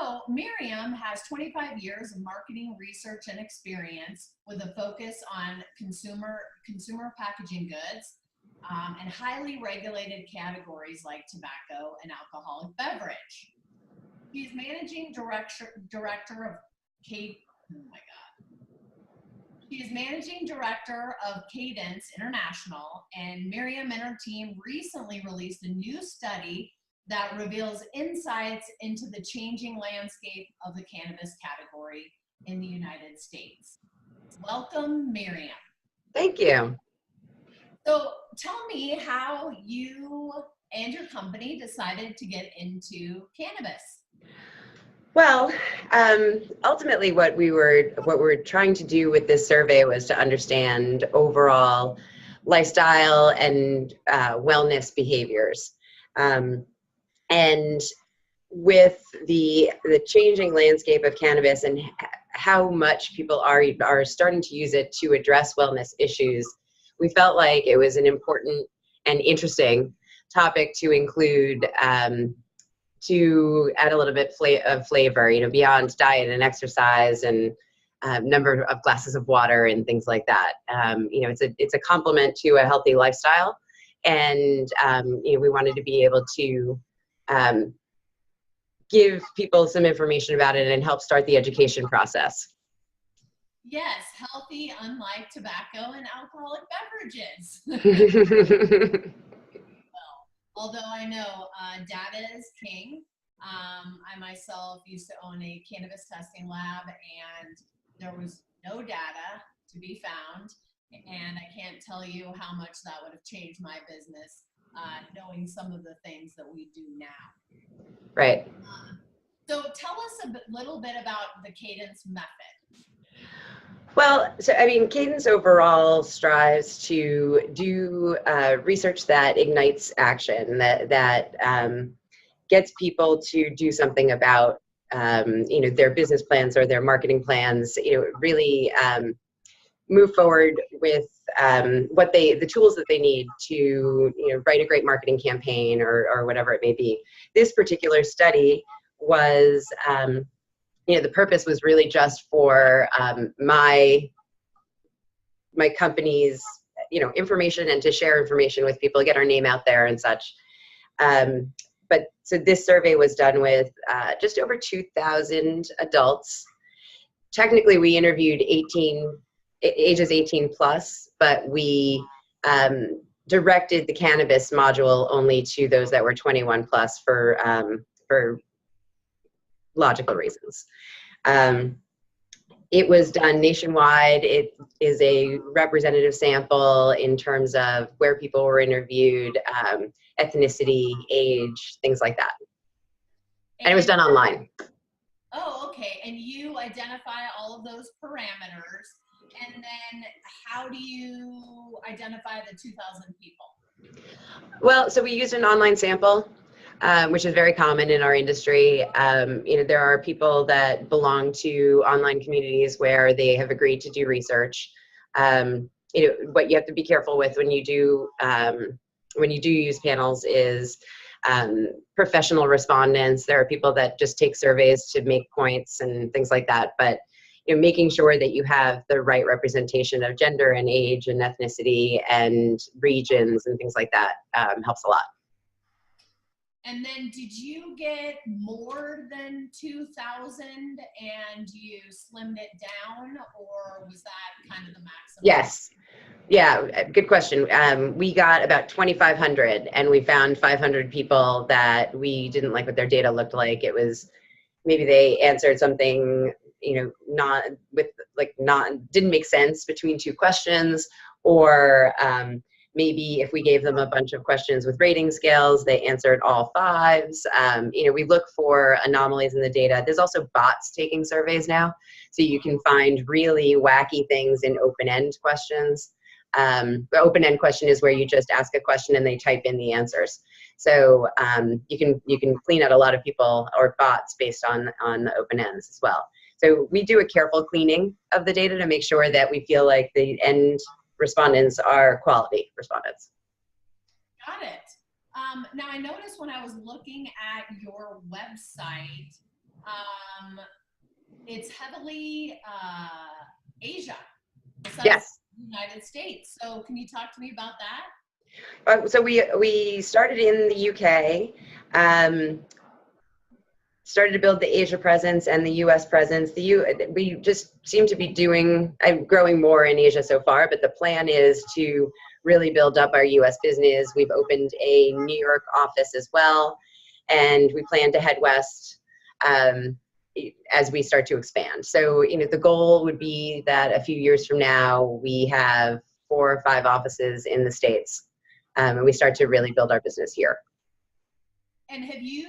So Miriam has 25 years of marketing research and experience with a focus on consumer packaging goods and highly regulated categories like tobacco and alcoholic beverage. She's managing director of She is managing director of Kadence International, and Miriam and her team recently released a new study that reveals insights into the changing landscape of the cannabis category in the United States. Welcome, Miriam. Thank you. So tell me how you and your company decided to get into cannabis. Well, ultimately what we were trying to do with this survey was to understand overall lifestyle and wellness behaviors. And with the changing landscape of cannabis and how much people are starting to use it to address wellness issues, we felt like it was an important and interesting topic to include, to add a little bit of flavor, beyond diet and exercise and number of glasses of water and things like that. It's a complement to a healthy lifestyle, and we wanted to be able to give people some information about it and help start the education process. Yes, healthy, unlike tobacco and alcoholic beverages. Although I know data is king. I myself used to own a cannabis testing lab, and there was no data to be found. And I can't tell you how much that would have changed my business, knowing some of the things that we do now. Right. So tell us a little bit about the Kadence method. Well, so Kadence overall strives to do research that ignites action, that gets people to do something about their business plans or their marketing plans. Really move forward with the tools that they need to write a great marketing campaign or whatever it may be. This particular study was. The purpose was really just for my company's, information, and to share information with people, get our name out there and such. But so this survey was done with just over 2,000 adults. Technically, we interviewed ages 18 plus, but we directed the cannabis module only to those that were 21 plus for logical reasons. It was done nationwide. It is a representative sample in terms of where people were interviewed, ethnicity, age, things like that. And it was done online. Oh, okay. And you identify all of those parameters. And then how do you identify the 2,000 people? Well, so we used an online sample. Which is very common in our industry. There are people that belong to online communities where they have agreed to do research. What you have to be careful with when you do use panels is professional respondents. There are people that just take surveys to make points and things like that. But making sure that you have the right representation of gender and age and ethnicity and regions and things like that helps a lot. And then did you get more than 2,000 and you slimmed it down, or was that kind of the maximum? Yes. Yeah, good question. We got about 2,500, and we found 500 people that we didn't like what their data looked like. It was maybe they answered something, didn't make sense between two questions, or maybe if we gave them a bunch of questions with rating scales, they answered all fives. We look for anomalies in the data. There's also bots taking surveys now, so you can find really wacky things in open-end questions. The open-end question is where you just ask a question and they type in the answers. So you can clean out a lot of people or bots based on the open ends as well. So we do a careful cleaning of the data to make sure that we feel like the end respondents are quality respondents. Got it. Now I noticed when I was looking at your website, it's heavily Asia, besides Yes. the United States. So can you talk to me about that? So we started in the UK, started to build the Asia presence and the US presence. We just seem to be growing more in Asia so far, but the plan is to really build up our US business. We've opened a New York office as well, and we plan to head west as we start to expand. So, the goal would be that a few years from now, we have 4 or 5 offices in the States, and we start to really build our business here. And have you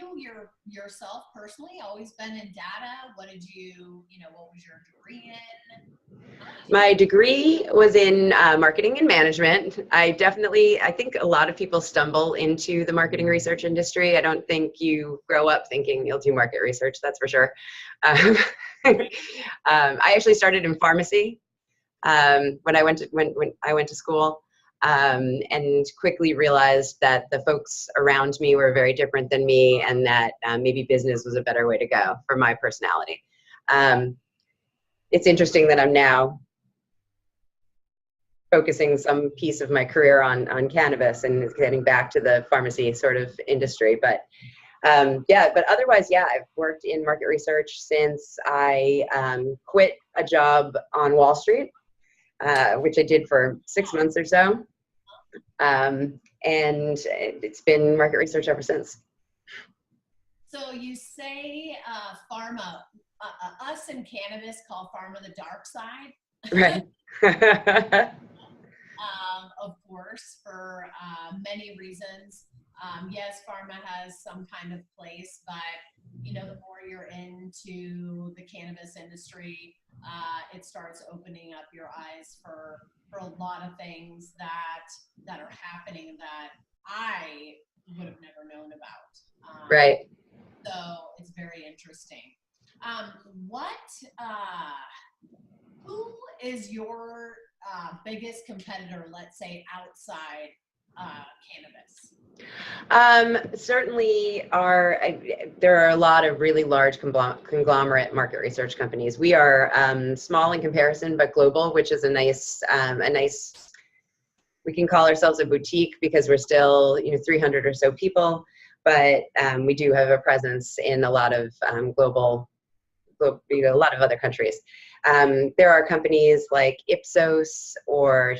yourself personally always been in data? What was your degree in? My degree was in marketing and management. I think a lot of people stumble into the marketing research industry. I don't think you grow up thinking you'll do market research, that's for sure. I actually started in pharmacy when I went to school. And quickly realized that the folks around me were very different than me, and that maybe business was a better way to go for my personality. It's interesting that I'm now focusing some piece of my career on cannabis and getting back to the pharmacy sort of industry. But but otherwise, I've worked in market research since I quit a job on Wall Street, which I did for 6 months or so. And it's been market research ever since. So you say pharma, us in cannabis call pharma the dark side. Right. Of course, for many reasons. Yes, pharma has some kind of place, but the more you're into the cannabis industry, it starts opening up your eyes for a lot of things that are happening that I would have never known about. Right. So it's very interesting. Who is your biggest competitor, let's say, outside cannabis? Certainly there are a lot of really large conglomerate market research companies. We are small in comparison, but global, which is a nice, we can call ourselves a boutique because we're still 300 or so people, but we do have a presence in a lot of a lot of other countries. There are companies like Ipsos, or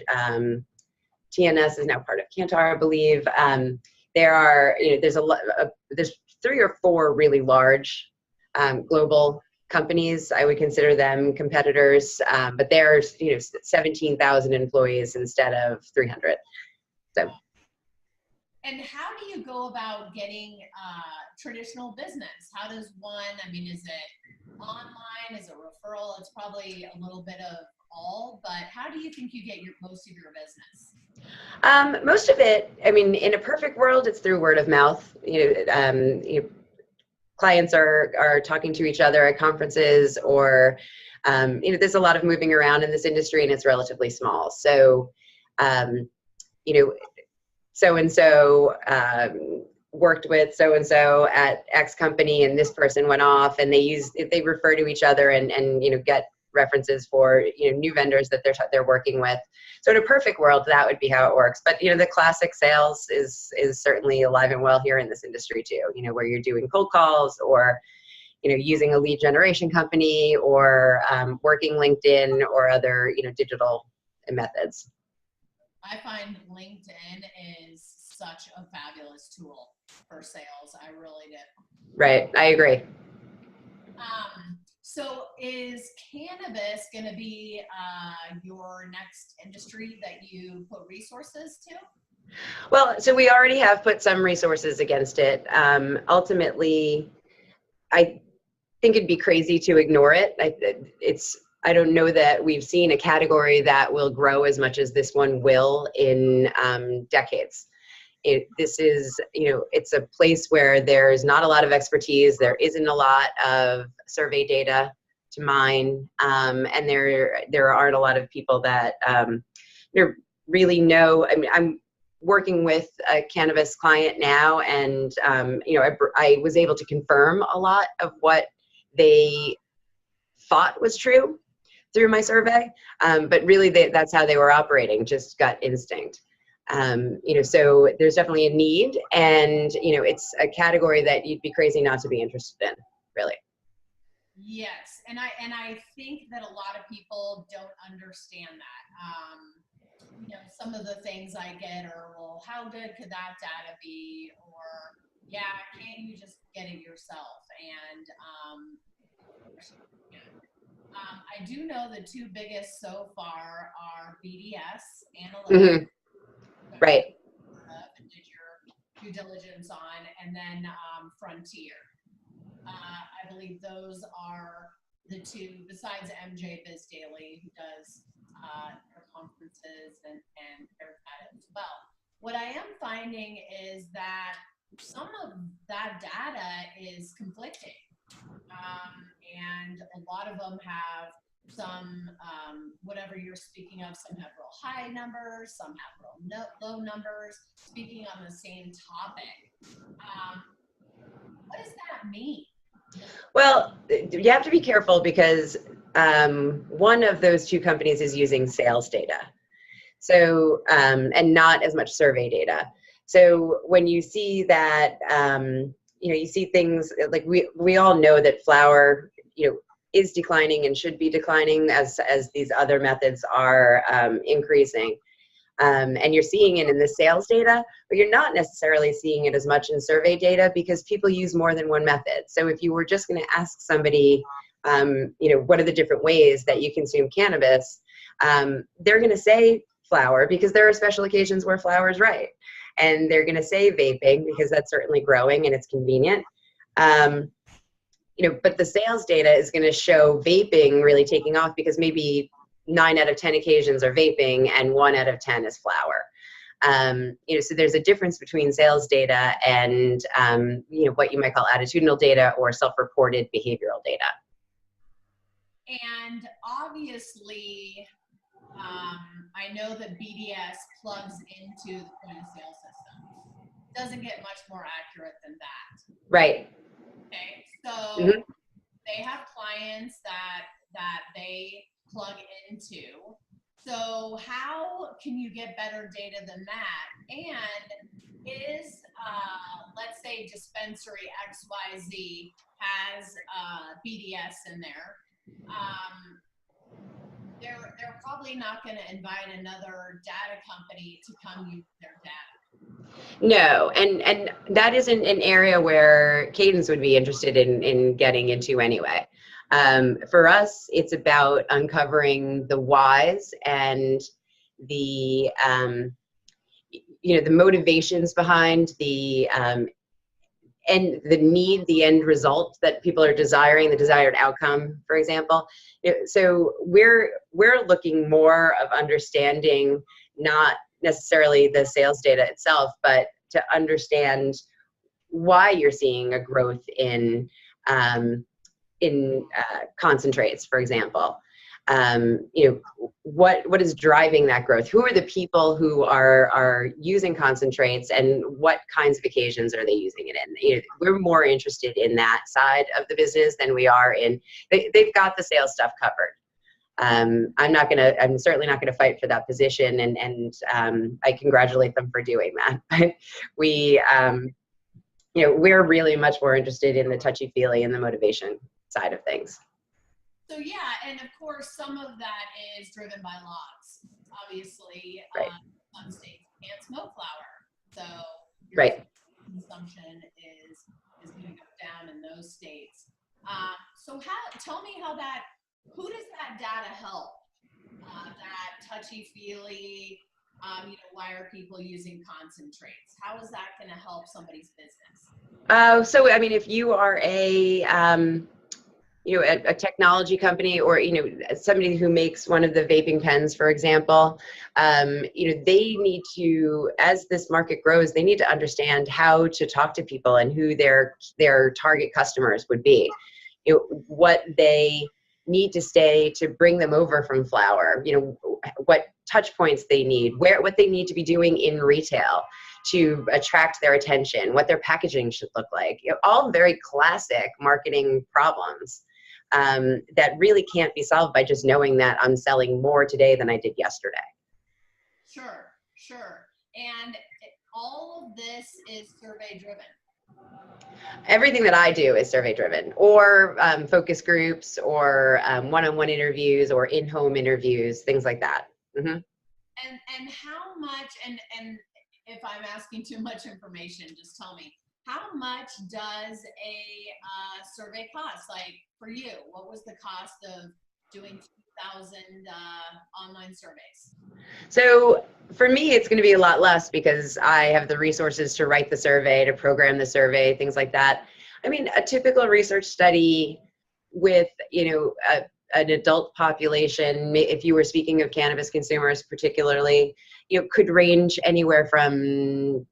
TNS is now part of Kantar, I believe. There's 3 or 4 really large global companies. I would consider them competitors, but there's 17,000 employees instead of 300. So. And how do you go about getting traditional business? How does one? Is it online? Is it referral? It's probably a little bit of all, but how do you think you get most of your business? Most of it, in a perfect world, it's through word of mouth. Clients are talking to each other at conferences, or there's a lot of moving around in this industry, and it's relatively small. So, so-and-so worked with so-and-so at X company, and this person went off, and they refer to each other and get references for new vendors that they're working with. So in a perfect world, that would be how it works. But the classic sales is certainly alive and well here in this industry too. Where you're doing cold calls, or using a lead generation company, or working LinkedIn or other digital methods. I find LinkedIn is such a fabulous tool for sales. I really do. Right, I agree. So is cannabis going to be your next industry that you put resources to? Well, so we already have put some resources against it. Ultimately, I think it'd be crazy to ignore it. I don't know that we've seen a category that will grow as much as this one will in decades. This is, it's a place where there's not a lot of expertise. There isn't a lot of survey data to mine, and there aren't a lot of people that really know. I'm working with a cannabis client now, and I was able to confirm a lot of what they thought was true through my survey, but really that's how they were operating, just gut instinct. So there's definitely a need, and it's a category that you'd be crazy not to be interested in, really. Yes, and I think that a lot of people don't understand that. Some of the things I get are, well, how good could that data be? Or, yeah, can't you just get it yourself? And I do know the two biggest so far are BDS Analytics. Right. Did your due diligence on, and then Frontier. I believe those are the two, besides MJ Biz Daily, who does their conferences and their data as well. What I am finding is that some of that data is conflicting. And a lot of them have some, whatever you're speaking of, some have real high numbers, some have real low numbers, speaking on the same topic. What does that mean? Well, you have to be careful because one of those two companies is using sales data, so and not as much survey data. So when you see that, you see things like we all know that flower, is declining and should be declining as these other methods are increasing. And you're seeing it in the sales data, but you're not necessarily seeing it as much in survey data because people use more than one method. So if you were just going to ask somebody, what are the different ways that you consume cannabis, they're going to say flower because there are special occasions where flower is right. And they're going to say vaping because that's certainly growing and it's convenient. But the sales data is going to show vaping really taking off because maybe 9 out of 10 occasions are vaping and 1 out of 10 is flower. So there's a difference between sales data and, what you might call attitudinal data or self-reported behavioral data. And obviously, I know that BDS plugs into the point of sale system. Doesn't get much more accurate than that. Right. Okay, so they have clients that they plug into. So how can you get better data than that? And is, let's say dispensary XYZ has BDS in there, they're probably not going to invite another data company to come use their data. No, and that isn't an area where Kadence would be interested in getting into anyway. For us, it's about uncovering the whys and the the motivations behind the and the need, the end result that people are desiring, the desired outcome, for example. So we're looking more of understanding not necessarily the sales data itself, but to understand why you're seeing a growth in concentrates, for example. What is driving that growth? Who are the people who are using concentrates, and what kinds of occasions are they using it in? We're more interested in that side of the business than we are in. They've got the sales stuff covered. I'm certainly not gonna fight for that position, and I congratulate them for doing that. But we're really much more interested in the touchy-feely and the motivation side of things. So yeah, and of course, some of that is driven by laws. Obviously, right. Some states can't smoke flower, so your right. consumption is going to go down in those states. So tell me who does that data help? That touchy-feely, why are people using concentrates? How is that going to help somebody's business? So I mean, if you are a technology company, or somebody who makes one of the vaping pens, for example, they need to, as this market grows, they need to understand how to talk to people and who their target customers would be, what they need to stay to bring them over from flower, what touch points they need, what they need to be doing in retail to attract their attention, what their packaging should look like. All very classic marketing problems that really can't be solved by just knowing that I'm selling more today than I did yesterday. Sure, sure. And all of this is survey driven. Everything that I do is survey driven, or focus groups, or one-on-one interviews, or in-home interviews, things like that. Mm-hmm. And how much, and if I'm asking too much information, just tell me, how much does a survey cost? Like for you, what was the cost of doing 2,000 online surveys? So for me, it's going to be a lot less because I have the resources to write the survey, to program the survey, things like that. I mean, a typical research study with, an adult population, if you were speaking of cannabis consumers particularly, could range anywhere from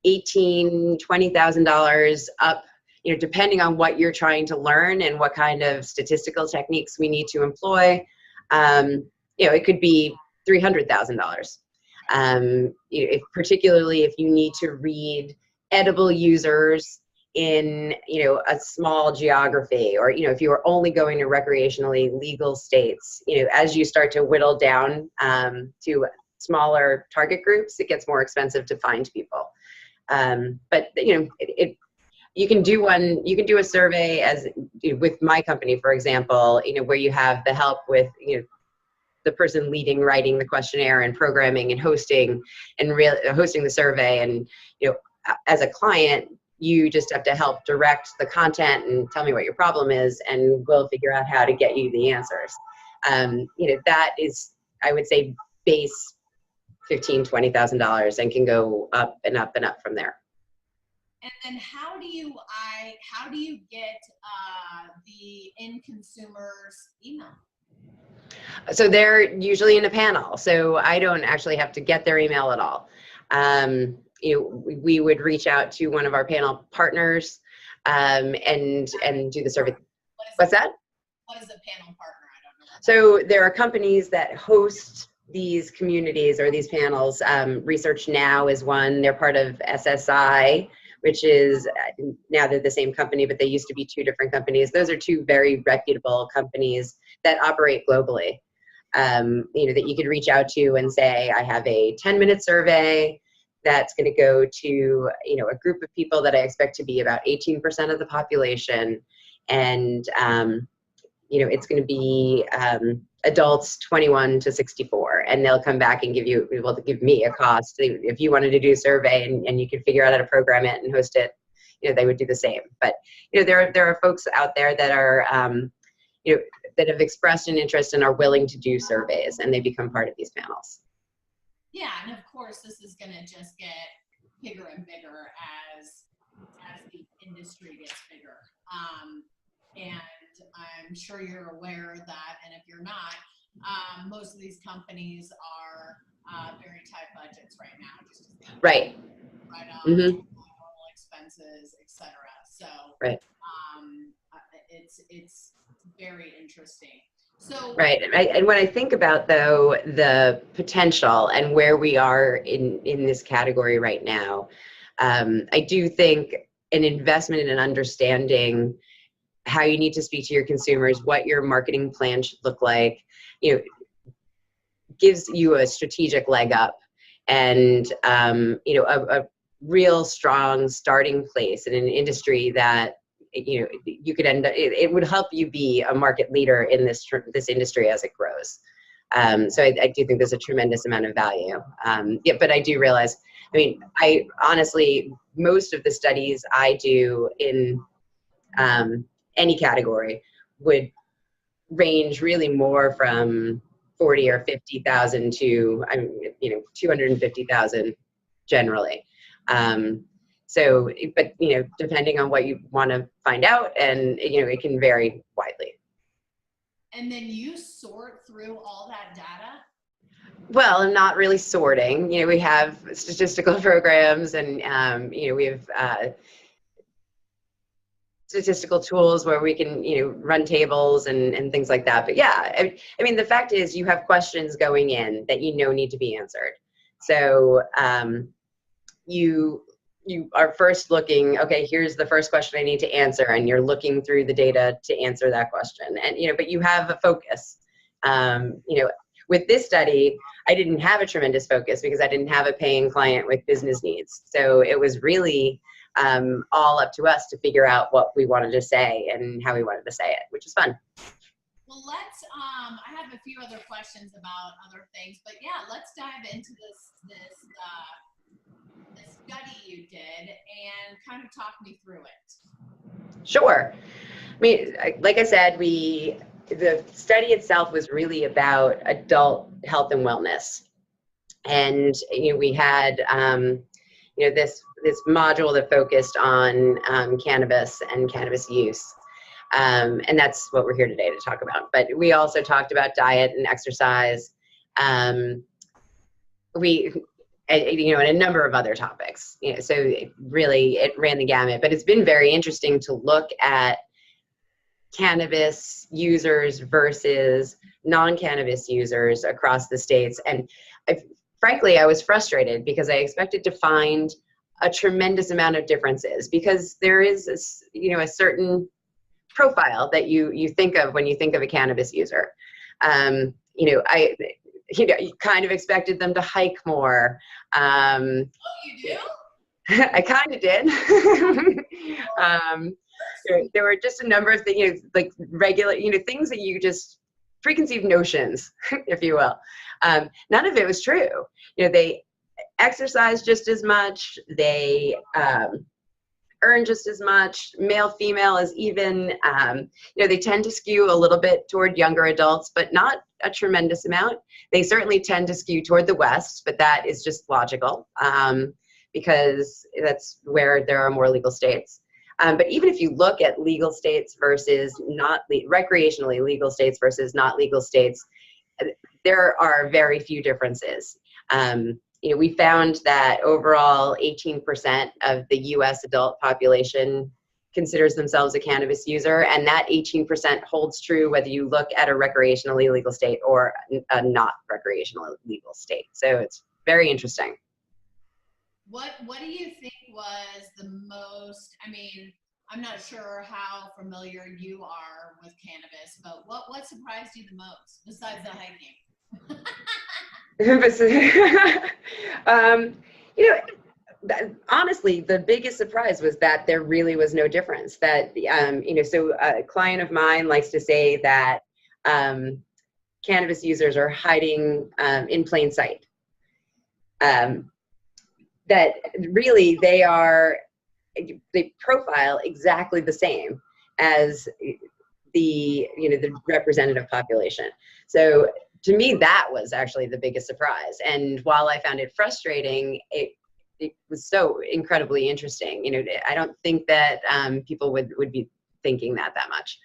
$18,000, $20,000 up, depending on what you're trying to learn and what kind of statistical techniques we need to employ. It could be $300,000. Particularly if you need to read edible users in a small geography, or if you are only going to recreationally legal states, as you start to whittle down to smaller target groups, it gets more expensive to find people. But you can do a survey as with my company, for example, where you have the help with the person leading, writing the questionnaire and programming and hosting the survey, and as a client, you just have to help direct the content and tell me what your problem is, and we'll figure out how to get you the answers. That is, I would say, base $15,000, $20,000, and can go up and up and up from there. And then how do you get the end consumer's email? So they're usually in a panel, so I don't actually have to get their email at all. We would reach out to one of our panel partners and do the survey. What's that? What is a panel partner? I don't know. So there are companies that host these communities or these panels. Research Now is one. They're part of SSI, which is, now they're the same company, but they used to be two different companies. Those are two very reputable companies that operate globally. That you could reach out to and say, I have a 10-minute survey that's going to go to a group of people that I expect to be about 18% of the population, and it's going to be adults 21 to 64, and they'll come back and give me a cost. If you wanted to do a survey and you could figure out how to program it and host it, they would do the same. But there are folks out there that are that have expressed an interest and are willing to do surveys, and they become part of these panels. Yeah, and of course, this is going to just get bigger and bigger as the industry gets bigger. And I'm sure you're aware of that, and if you're not, most of these companies are very tight budgets right now. Right on normal expenses, etc. So right. It's very interesting. So right, and when I think about, though, the potential and where we are in this category right now, I do think an investment in understanding how you need to speak to your consumers, what your marketing plan should look like, gives you a strategic leg up, and a real strong starting place in an industry that you could end up, it would help you be a market leader in this industry as it grows. So I do think there's a tremendous amount of value. But I do realize, I honestly, most of the studies I do in any category would range really more from 40 or 50,000 to 250,000 generally. So, but depending on what you want to find out, and it can vary widely. And then you sort through all that data? Well, not really sorting. We have statistical programs, and we have statistical tools where we can run tables and things like that. But yeah, the fact is, you have questions going in that need to be answered. So you are first looking, okay, here's the first question I need to answer, and you're looking through the data to answer that question. And, but you have a focus. With this study, I didn't have a tremendous focus because I didn't have a paying client with business needs. So it was really all up to us to figure out what we wanted to say and how we wanted to say it, which is fun. Well, let's, I have a few other questions about other things, but yeah, let's dive into this study you did and kind of talk me through it. Sure. I mean, like I said, the study itself was really about adult health and wellness. And, we had, this module that focused on cannabis and cannabis use. And that's what we're here today to talk about. But we also talked about diet and exercise. And a number of other topics. So it ran the gamut. But it's been very interesting to look at cannabis users versus non-cannabis users across the states. And frankly, I was frustrated because I expected to find a tremendous amount of differences, because there is a certain profile that you think of when you think of a cannabis user. You kind of expected them to hike more. Oh, you do? I kind of did. There were just a number of things, like regular, things that you just preconceived notions, if you will. None of it was true. They exercise just as much. They earn just as much. Male, female is even. They tend to skew a little bit toward younger adults, but not a tremendous amount. They certainly tend to skew toward the West, but that is just logical because that's where there are more legal states. But even if you look at legal states versus recreationally legal states versus not legal states, there are very few differences. We found that overall 18% of the US adult population considers themselves a cannabis user, and that 18% holds true whether you look at a recreationally legal state or a not recreational legal state. So it's very interesting. What do you think was the most, I'm not sure how familiar you are with cannabis, but what surprised you the most besides the hiking? Honestly, the biggest surprise was that there really was no difference. That, so a client of mine likes to say that cannabis users are hiding in plain sight. That really they profile exactly the same as the representative population. So to me, that was actually the biggest surprise. And while I found it frustrating, it was so incredibly interesting. I don't think that people would be thinking that much.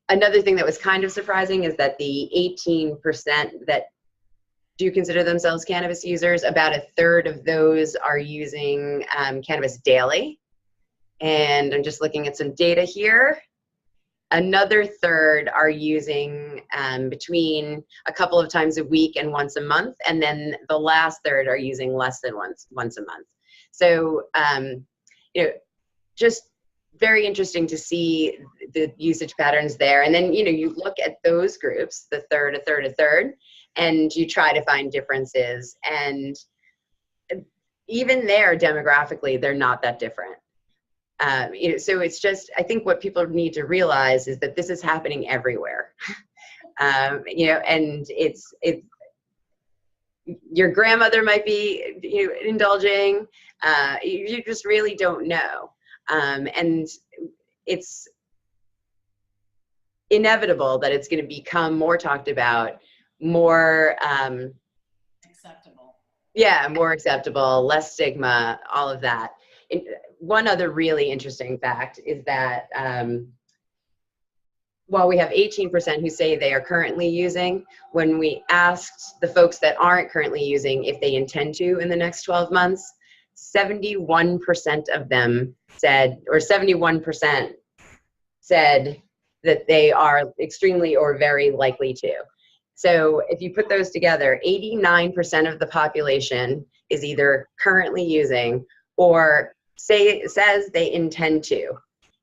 Another thing that was kind of surprising is that the 18% that do consider themselves cannabis users, about a third of those are using cannabis daily. And I'm just looking at some data here. Another third are using between a couple of times a week and once a month. And then the last third are using less than once a month. So, just very interesting to see the usage patterns there. And then, you look at those groups, the third, a third, a third, and you try to find differences. And even there, demographically, they're not that different. So it's just, I think what people need to realize is that this is happening everywhere. And it's your grandmother might be, indulging. You just really don't know. And it's inevitable that it's going to become more talked about, more acceptable. Yeah, more acceptable, less stigma, all of that. One other really interesting fact is that while we have 18% who say they are currently using, when we asked the folks that aren't currently using if they intend to in the next 12 months, 71% of them said, or 71% said that they are extremely or very likely to. So if you put those together, 89% of the population is either currently using or says they intend to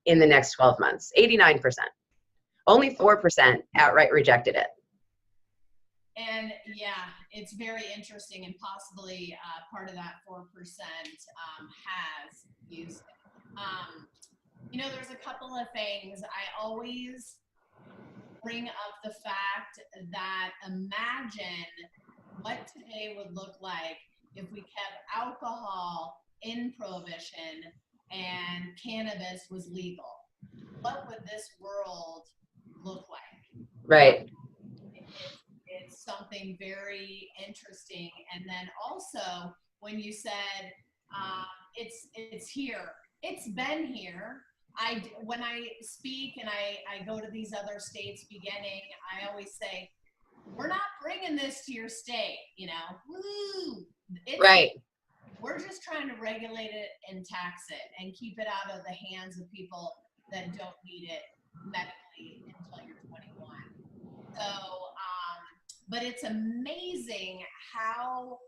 in the next 12 months. 89%. Only 4% outright rejected it. And yeah, it's very interesting, and possibly part of that 4% has used it. You know, there's a couple of things. I always bring up the fact that imagine what today would look like if we kept alcohol in prohibition and cannabis was legal. What would this world look like? Right. It's something very interesting. And then also when you said it's here, it's been here. When I speak and I go to these other states beginning, I always say, we're not bringing this to your state, you know. Woo! Right. We're just trying to regulate it and tax it and keep it out of the hands of people that don't need it medically until you're 21. So, but it's amazing how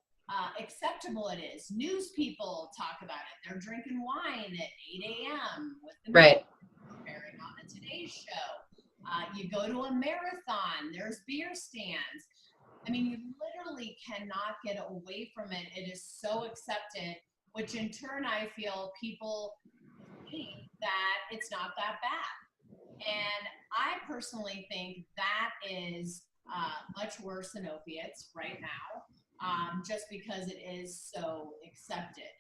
acceptable it is. News people talk about it. They're drinking wine at 8 a.m. with the right. preparing on the Today Show. You go to a marathon, there's beer stands. I mean, you literally cannot get away from it. It is so accepted, which in turn I feel people think that it's not that bad. And I personally think that is much worse than opiates right now, just because it is so accepted.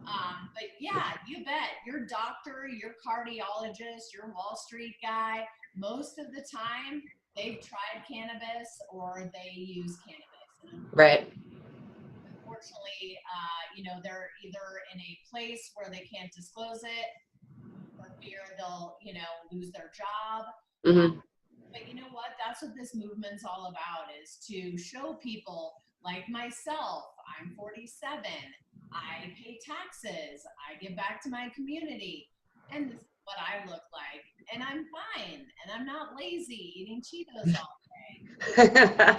But yeah, you bet your doctor, your cardiologist, your Wall Street guy, most of the time they've tried cannabis or they use cannabis. Right. Unfortunately, you know, they're either in a place where they can't disclose it for fear they'll, you know, lose their job. Mm-hmm. But you know what? That's what this movement's all about, is to show people like myself. I'm 47. I pay taxes. I give back to my community. And this is what I look like. And I'm fine. And I'm not lazy eating Cheetos all day.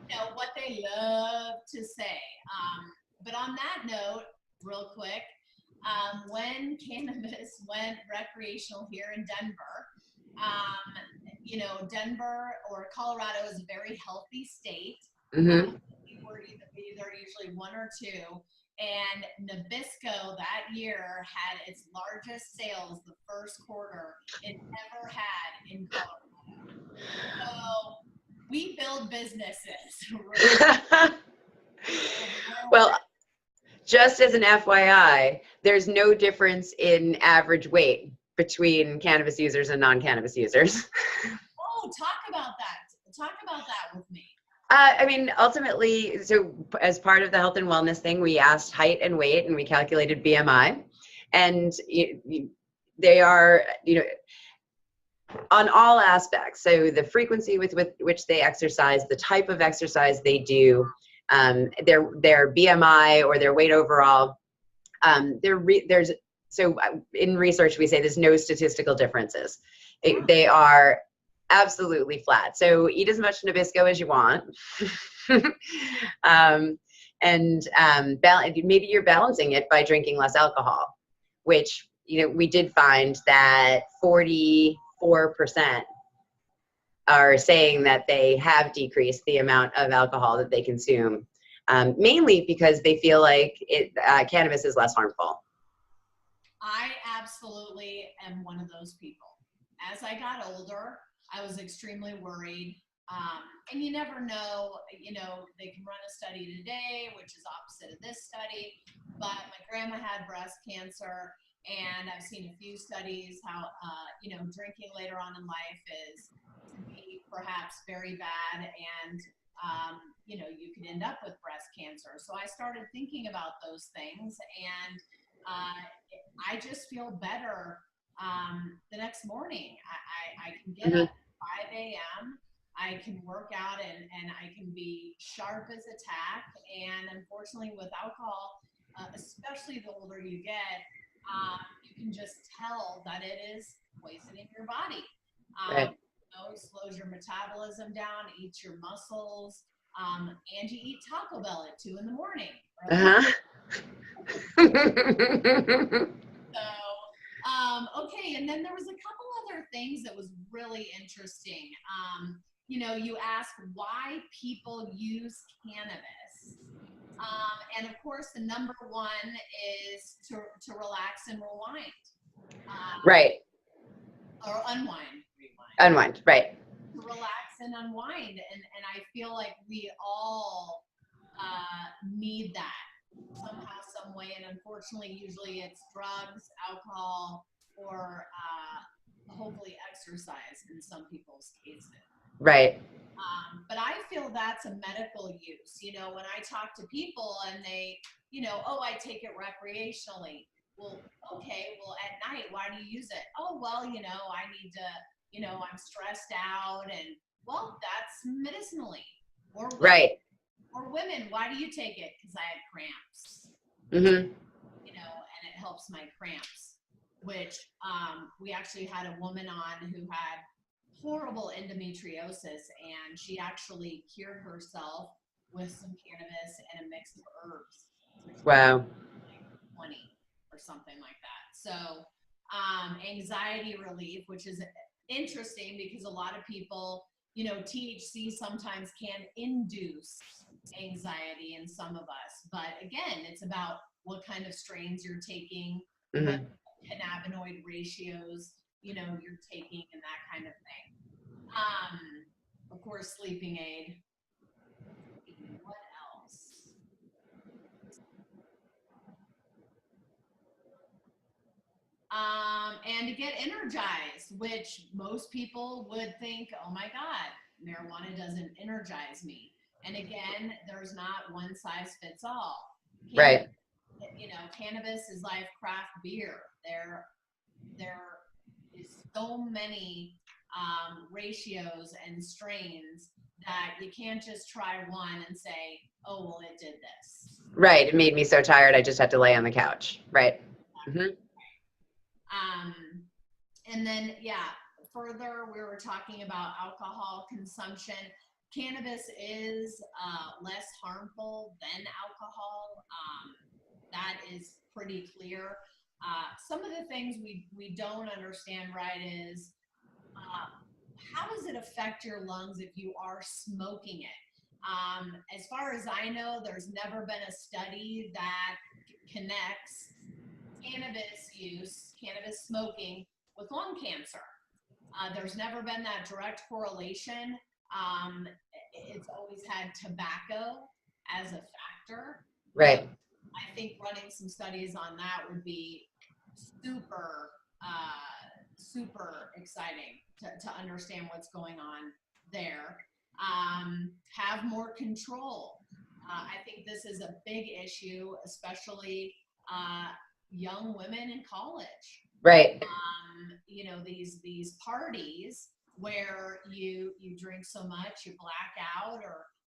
You know, what they love to say. But on that note, real quick, when cannabis went recreational here in Denver, you know, Denver or Colorado is a very healthy state. Mm-hmm. We're either usually one or two. And Nabisco that year had its largest sales the first quarter it ever had in Colorado. So we build businesses. Well, just as an FYI, there's no difference in average weight between cannabis users and non-cannabis users. Oh, talk about that. Talk about that with me. I mean, ultimately, so as part of the health and wellness thing, we asked height and weight and we calculated BMI. And they are, you know, on all aspects. So the frequency with which they exercise, the type of exercise they do, their BMI or their weight overall, so in research we say there's no statistical differences. They are absolutely flat. So eat as much Nabisco as you want. Maybe you're balancing it by drinking less alcohol, which, you know, we did find that 44% are saying that they have decreased the amount of alcohol that they consume, mainly because they feel like cannabis is less harmful. I absolutely am one of those people. As I got older, I was extremely worried. And you never know, you know, they can run a study today, which is opposite of this study, but my grandma had breast cancer, and I've seen a few studies how, you know, drinking later on in life is to be perhaps very bad, and, you know, you can end up with breast cancer. So I started thinking about those things, and I just feel better the next morning. I can get up at 5 a.m. I can work out and I can be sharp as a tack. And unfortunately with alcohol, especially the older you get, you can just tell that it is poisoning your body. Right. You know, slows your metabolism down, eats your muscles, and you eat Taco Bell at 2 in the morning. Okay, and then there was a couple other things that was really interesting. You ask why people use cannabis. And of course, the number one is to relax and rewind. Right. Or unwind, rewind. Unwind, right. To relax and unwind. And I feel like we all need that somehow, some way. And unfortunately, usually it's drugs, alcohol, or hopefully exercise in some people's cases. Right. But I feel that's a medical use. When I talk to people and they, oh, I take it recreationally. Well, okay, well, at night, why do you use it? Oh, well, I need to, I'm stressed out. And, well, that's medicinally. Or women, right. Or women, why do you take it? Because I had cramps. Mm-hmm. And it helps my cramps, which we actually had a woman on who had horrible endometriosis, and she actually cured herself with some cannabis and a mix of herbs. Wow. Like 20 or something like that. So anxiety relief, which is interesting because a lot of people, THC sometimes can induce anxiety in some of us. But again, it's about what kind of strains you're taking, Mm-hmm. what cannabinoid ratios, you're taking, and that kind of thing. Of course, sleeping aid. What else? And to get energized, which most people would think, oh my God, marijuana doesn't energize me. And again, there's not one size fits all. Right. Cannabis is like craft beer. There is so many ratios and strains that you can't just try one and say, oh, well, it did this. Right. It made me so tired I just had to lay on the couch. Right. Mm-hmm. And then, further, we were talking about alcohol consumption. Cannabis is less harmful than alcohol. That is pretty clear. Some of the things we don't understand right is how does it affect your lungs if you are smoking it? As far as I know, there's never been a study that connects cannabis use, cannabis smoking with lung cancer. There's never been that direct correlation. It's always had tobacco as a factor. Right. I think running some studies on that would be super, super exciting to understand what's going on there. Have more control. I think this is a big issue, especially young women in college. Right. These parties where you drink so much, you black out,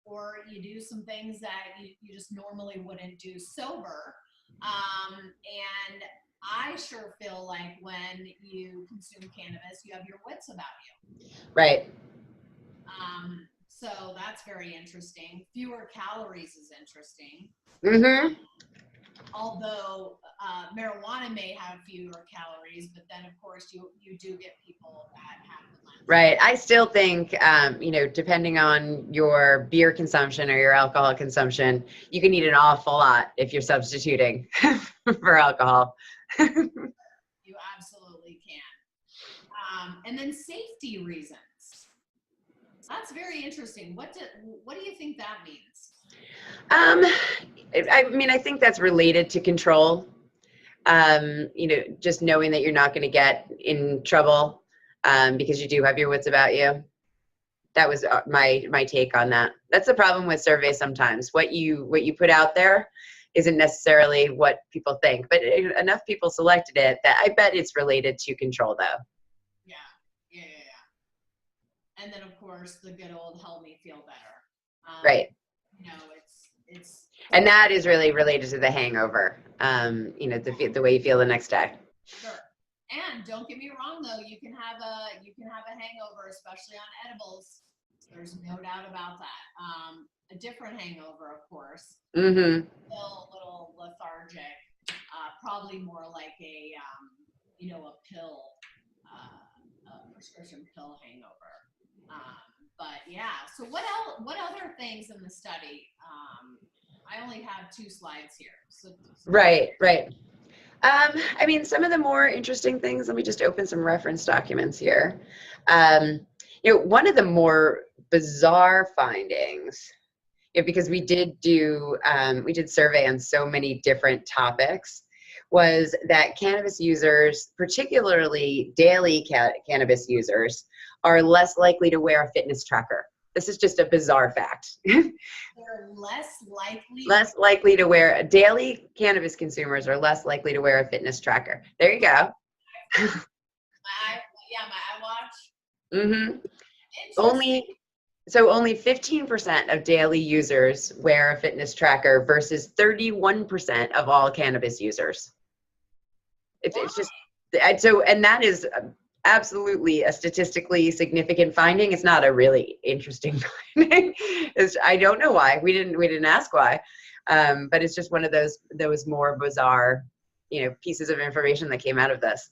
or you do some things that you just normally wouldn't do sober. And I sure feel like when you consume cannabis, you have your wits about you. Right. So that's very interesting. Fewer calories is interesting. Mm-hmm. Although marijuana may have fewer calories, but then of course you do get people that have the lens. Right. I still think, depending on your beer consumption or your alcohol consumption, you can eat an awful lot if you're substituting for alcohol. You absolutely can. And then safety reasons. That's very interesting. What do you think that means? I think that's related to control. Just knowing that you're not going to get in trouble because you do have your wits about you. That was my take on that. That's the problem with surveys sometimes. What you put out there isn't necessarily what people think, but enough people selected it that I bet it's related to control, though. Yeah. And then of course the good old help me feel better. Right. It's and that is really related to the hangover. The way you feel the next day. Sure. And don't get me wrong though, you can have a hangover, especially on edibles. There's no doubt about that. A different hangover, of course. Mm-hmm. Still a little lethargic. probably more like a, you know, a pill, a prescription pill hangover. But yeah, so what else, what other things in the study? I only have 2 slides here. So Right. I mean, some of the more interesting things, let me just open some reference documents here. You know, one of the more bizarre findings, you know, because we did survey on so many different topics, was that cannabis users, particularly daily cannabis users, are less likely to wear a fitness tracker. This is just a bizarre fact. they're less likely to wear, daily cannabis consumers are less likely to wear a fitness tracker. There you go. my iWatch. Mm-hmm. Only 15% of daily users wear a fitness tracker versus 31% of all cannabis users. It's just, so, and that is absolutely a statistically significant finding. It's not a really interesting finding. I don't know why. We didn't ask why. But it's just one of those more bizarre, you know, pieces of information that came out of this.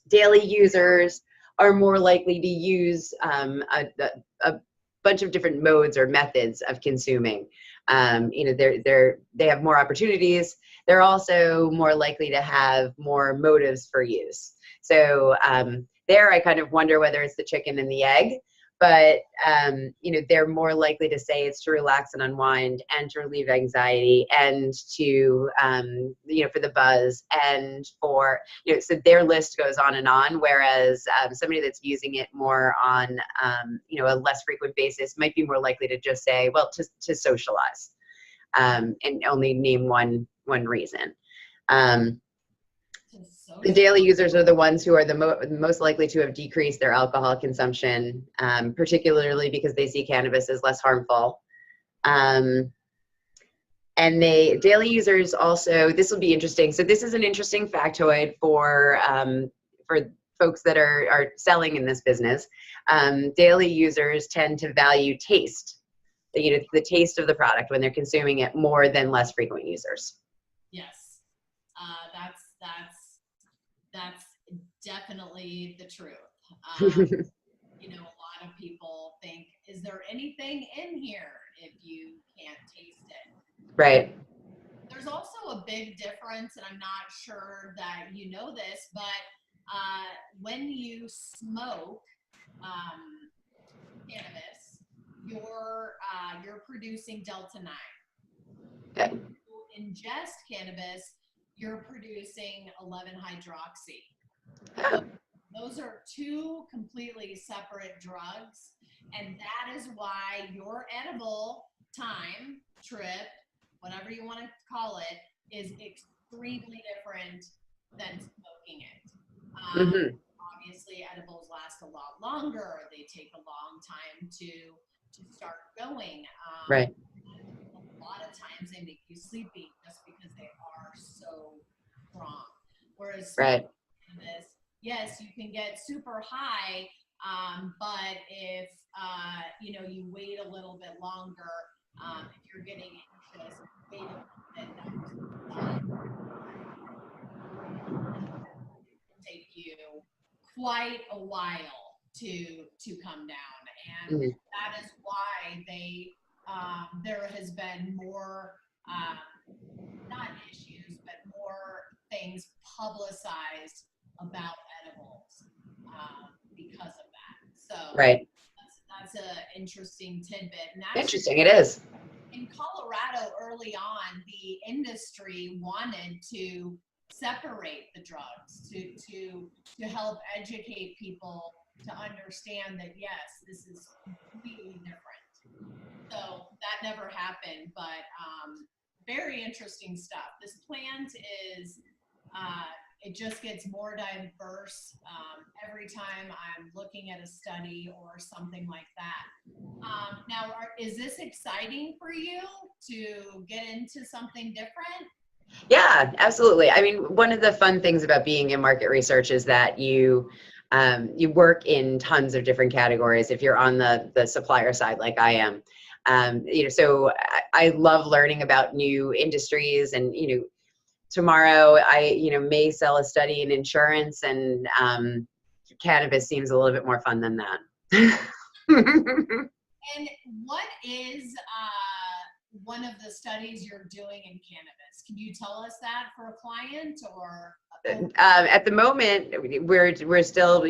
Daily users are more likely to use a bunch of different modes or methods of consuming. You know, they have more opportunities. They're also more likely to have more motives for use. So there, I kind of wonder whether it's the chicken and the egg. But you know, they're more likely to say it's to relax and unwind, and to relieve anxiety, and to you know, for the buzz, and for, you know, so their list goes on and on. Whereas somebody that's using it more on you know, a less frequent basis might be more likely to just say, well, to socialize, and only name one reason. The daily users are the ones who are the most likely to have decreased their alcohol consumption, particularly because they see cannabis as less harmful. And daily users also, this will be interesting. So this is an interesting factoid for folks that are selling in this business. Daily users tend to value taste, you know, the taste of the product when they're consuming it, more than less frequent users. Yes, that's definitely the truth. You know, a lot of people think, is there anything in here if you can't taste it? Right. There's also a big difference, and I'm not sure that you know this, but when you smoke cannabis, you're producing delta 9. Okay. When you ingest cannabis, you're producing 11-hydroxy. Oh. Those are 2 completely separate drugs, and that is why your edible time, trip, whatever you want to call it, is extremely different than smoking it. Obviously, edibles last a lot longer. They take a long time to start going. Right. A lot of times they make you sleepy just because they are so strong. Whereas right. Cannabis, yes, you can get super high, but if you know, you wait a little bit longer, if you're getting anxious, wait a little bit, take you quite a while to come down, and that is why there has been more not issues, but more things publicized about edibles because of that. So right. That's an interesting tidbit. And Interesting, it is. In Colorado, early on, the industry wanted to separate the drugs to help educate people to understand that, yes, this is completely different. So that never happened, but very interesting stuff. This plant is, it just gets more diverse every time I'm looking at a study or something like that. Now, is this exciting for you to get into something different? Yeah, absolutely. I mean, one of the fun things about being in market research is that you work in tons of different categories if you're on the supplier side like I am. You know, so I love learning about new industries, and, you know, tomorrow I, may sell a study in insurance, and cannabis seems a little bit more fun than that. And what is one of the studies you're doing in cannabis? Can you tell us that for a client, or? At the moment, we're still,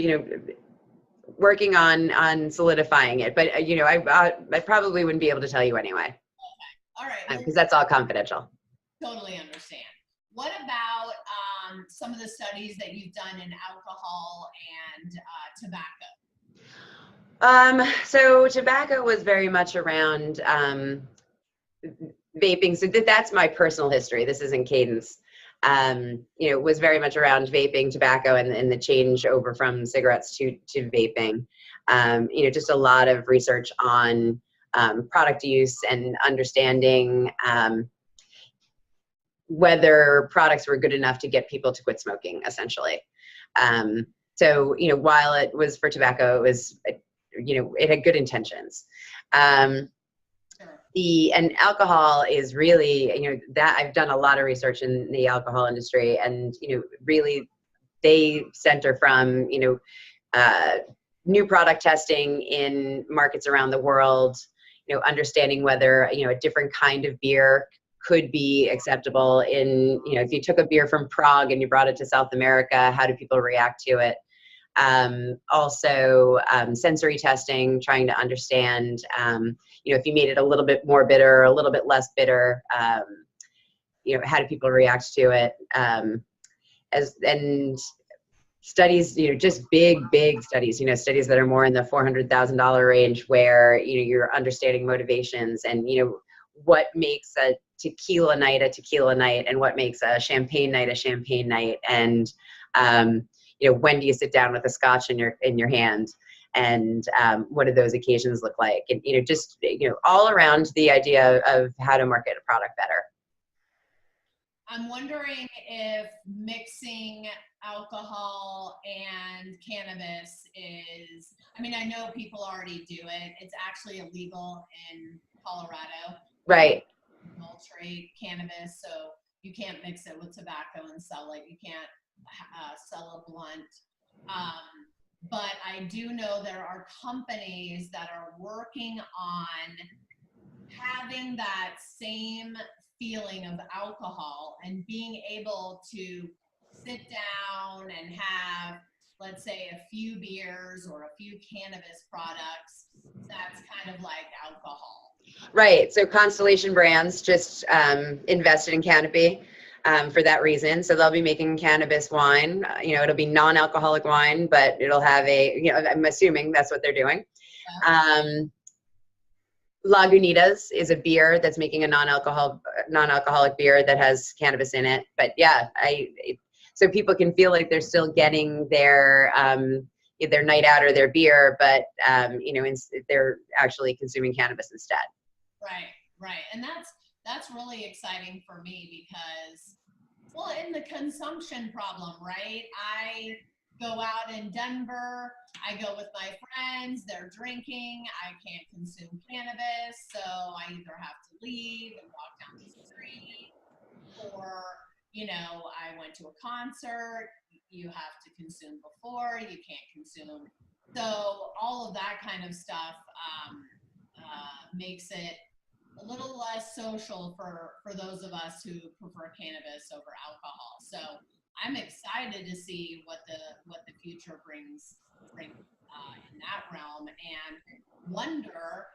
working on solidifying it, but I probably wouldn't be able to tell you anyway. Okay. All right. Because that's all confidential. Totally understand. What about some of the studies that you've done in alcohol and tobacco? So tobacco was very much around vaping. So that's my personal history. This isn't Kadence. Was very much around vaping, tobacco, and the change over from cigarettes to vaping. Just a lot of research on product use and understanding whether products were good enough to get people to quit smoking, essentially. So, while it was for tobacco, it was, it had good intentions. And alcohol is really, that I've done a lot of research in the alcohol industry, and, really they center from, new product testing in markets around the world, understanding whether, a different kind of beer could be acceptable in, if you took a beer from Prague and you brought it to South America, how do people react to it? Also, sensory testing, trying to understand, if you made it a little bit more bitter, a little bit less bitter, how do people react to it? And studies, just big studies, studies that are more in the $400,000 range, where, you're understanding motivations and, what makes a tequila night, and what makes a champagne night, and, when do you sit down with a scotch in your hand, and what do those occasions look like? And, just, all around the idea of how to market a product better. I'm wondering if mixing alcohol and cannabis is, I know people already do it. It's actually illegal in Colorado. Right. Adulterate cannabis, so you can't mix it with tobacco and sell it. You can't sell a blunt. But I do know there are companies that are working on having that same feeling of alcohol and being able to sit down and have, let's say, a few beers or a few cannabis products that's kind of like alcohol. Right. So Constellation Brands just invested in Canopy for that reason. So they'll be making cannabis wine. It'll be non-alcoholic wine, but it'll have I'm assuming that's what they're doing. Yeah. Lagunitas is a beer that's making a non-alcoholic beer that has cannabis in it. But yeah, so people can feel like they're still getting their night out or their beer, but they're actually consuming cannabis instead. Right. And that's really exciting for me because, well, in the consumption problem, right? I go out in Denver, I go with my friends, they're drinking, I can't consume cannabis, so I either have to leave and walk down the street, or, I went to a concert, you have to consume before, you can't consume. So all of that kind of stuff makes it a little less social for those of us who prefer cannabis over alcohol. So I'm excited to see what the future brings in that realm, and wonder.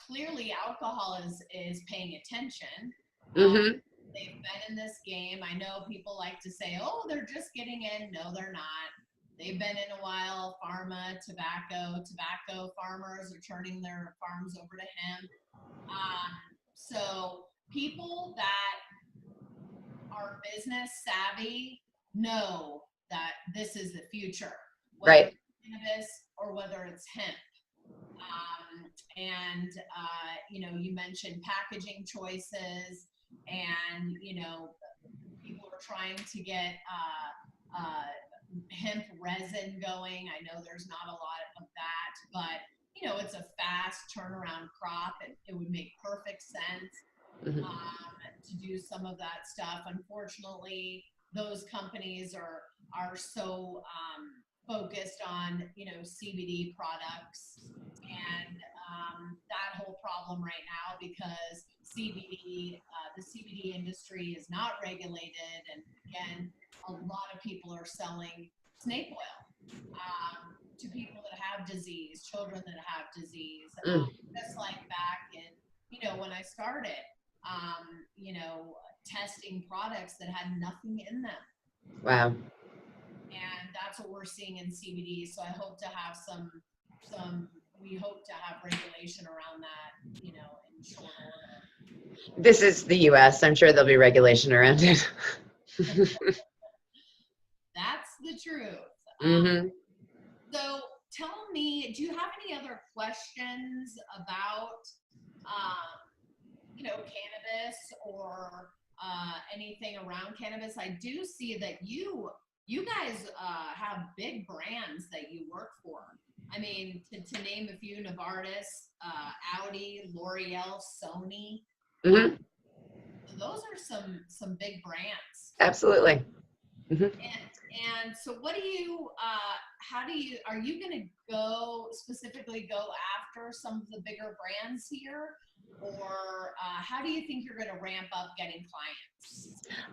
Clearly, alcohol is paying attention. Mm-hmm. They've been in this game. I know people like to say, "Oh, they're just getting in." No, they're not. They've been in a while. Pharma, tobacco farmers are turning their farms over to hemp. So people that are business savvy know that this is the future, whether right. it's cannabis or whether it's hemp. And you mentioned packaging choices, and people are trying to get hemp resin going. I know there's not a lot of that, but it's a fast turnaround crop. It would make perfect sense. Mhm. To do some of that stuff. Unfortunately, those companies are so focused on, you know, CBD products, and that whole problem right now, because the CBD industry is not regulated, and again, a lot of people are selling snake oil to people that have disease, children that have disease, Mm. just like back in, you know, when I started, you know, testing products that had nothing in them. Wow. And that's what we're seeing in CBD. So I hope to have we hope to have regulation around that, you know, in short order. This is the US. I'm sure there'll be regulation around it. That's the truth. Mm-hmm. So tell me, do you have any other questions about, you know, cannabis, or anything around cannabis? I do see that you guys have big brands that you work for. I mean, to name a few: Novartis, Audi, L'Oreal, Sony. Mm-hmm. Those are some big brands. Absolutely. Mm-hmm. And so what do you, are you going to specifically go after some of the bigger brands here? Or how do you think you're going to ramp up getting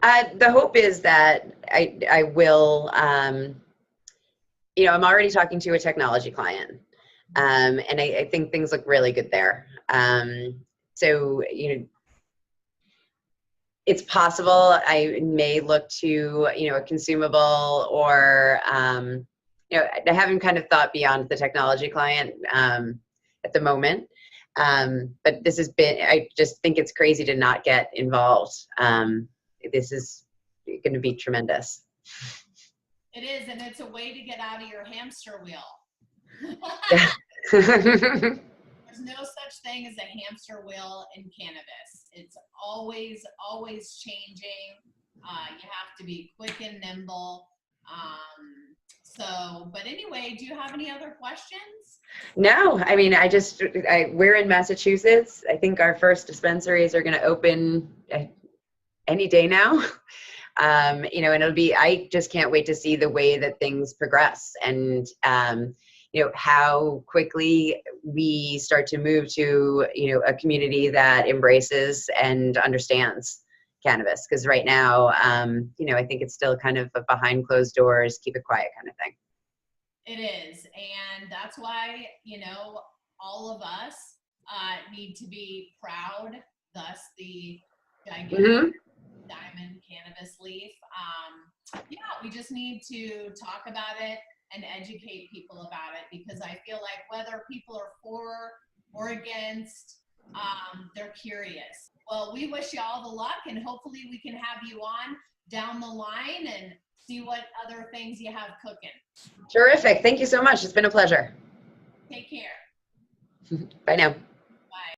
clients? The hope is that I will, you know, I'm already talking to a technology client, and I think things look really good there. So, you know, it's possible I may look to, you know, a consumable, or, you know, I haven't kind of thought beyond the technology client at the moment. But this has been, I just think it's crazy to not get involved. This is going to be tremendous. It is, and it's a way to get out of your hamster wheel. There's no such thing as a hamster wheel in cannabis. It's always changing. You have to be quick and nimble. But anyway, do you have any other questions? No, I mean, we're in Massachusetts. I think our first dispensaries are going to open any day now. You know, and I just can't wait to see the way that things progress, and, you know, how quickly we start to move to, you know, a community that embraces and understands cannabis. Because right now, you know, I think it's still kind of a behind closed doors, keep it quiet kind of thing. It is, and that's why, you know, all of us need to be proud, thus the gigantic diamond cannabis leaf. Yeah, we just need to talk about it and educate people about it, because I feel like whether people are for or against, they're curious. Well, we wish you all the luck, and hopefully we can have you on down the line and see what other things you have cooking. Terrific. Thank you so much. It's been a pleasure. Take care. Bye now.